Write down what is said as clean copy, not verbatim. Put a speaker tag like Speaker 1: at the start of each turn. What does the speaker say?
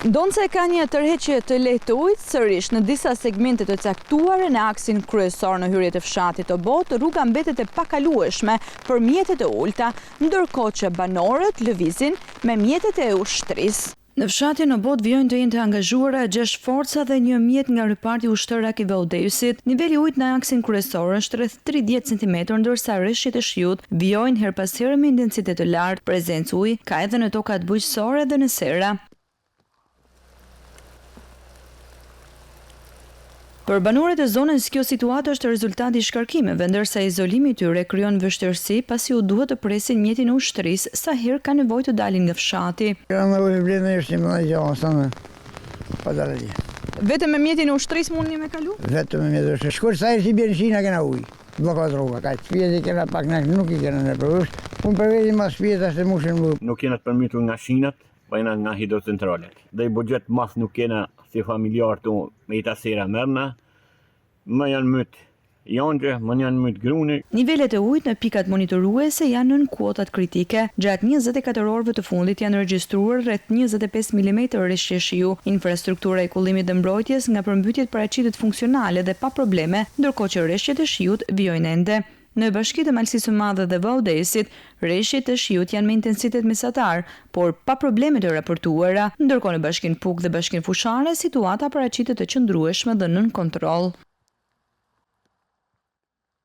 Speaker 1: Ndonse ka një tërheqje të lehtë të ujit, sërish në disa segmente të caktuara në aksin kryesor në hyrje të fshatit të Bot, rruga mbetet e pakalueshme për mjetet e ulta, ndërkohë që banorët lëvizin me mjetet e ushtrisë. Në fshatin në Bot vijojnë të jenë të angazhuara 6 forca dhe një mjet nga reparti ushtërak i Vaudeusit. Niveli ujit në aksin kryesor është rreth 30 cm, ndërsa rreshtit e shiut vijojnë her pas here me intensitet të lartë. Prezencë uji ka edhe në tokat bujqësore dhe në sera. Për banorët e zonës, kjo situatë është rezultati i shkarkimeve, ndërsa izolimi i tyre krijon vështirësi pasi u duhet të presin mjetin e ushtrisë sa herë ka nevojë të dalin nga fshati. Vetëm me mjetin e ushtrisë mundni me kalu?
Speaker 2: Vetëm me mjetin e ushtrisë. Shkur sa si benzina kena ujë. Bllokat rruga, ka shtëpi kena pak nuk i kena në përveç. Unë për vetin mas shtëpisë as të mushin më.
Speaker 3: Nuk kena të përmitur nga shinat, po jena nga hidrocentralet. Dhe i buxhet mas nuk kena si familjar të me i tasera mërna, më janë mytë jongjë, më janë mytë gruni.
Speaker 1: Nivelet e ujit në pikat monitoruese janë në kuotat kritike. Gjatë 24 orëve të fundit janë regjistruar rreth 25 mm rreshje shiu. Infrastruktura e kullimit dhe mbrojtjes nga përmbytjet paraqitet funksionale dhe pa probleme, ndërkohë që rreshjet e shiut vijojnë ende. Në bashkitë e Malësisë së Madhe dhe Vaudeusit, rreshjet e shiut janë me intensitet mesatar, por pa probleme të raportuara, ndërkohë në bashkinë Puk dhe bashkinë Fushare, situata paraqitet të qëndrueshme dhe nën kontroll.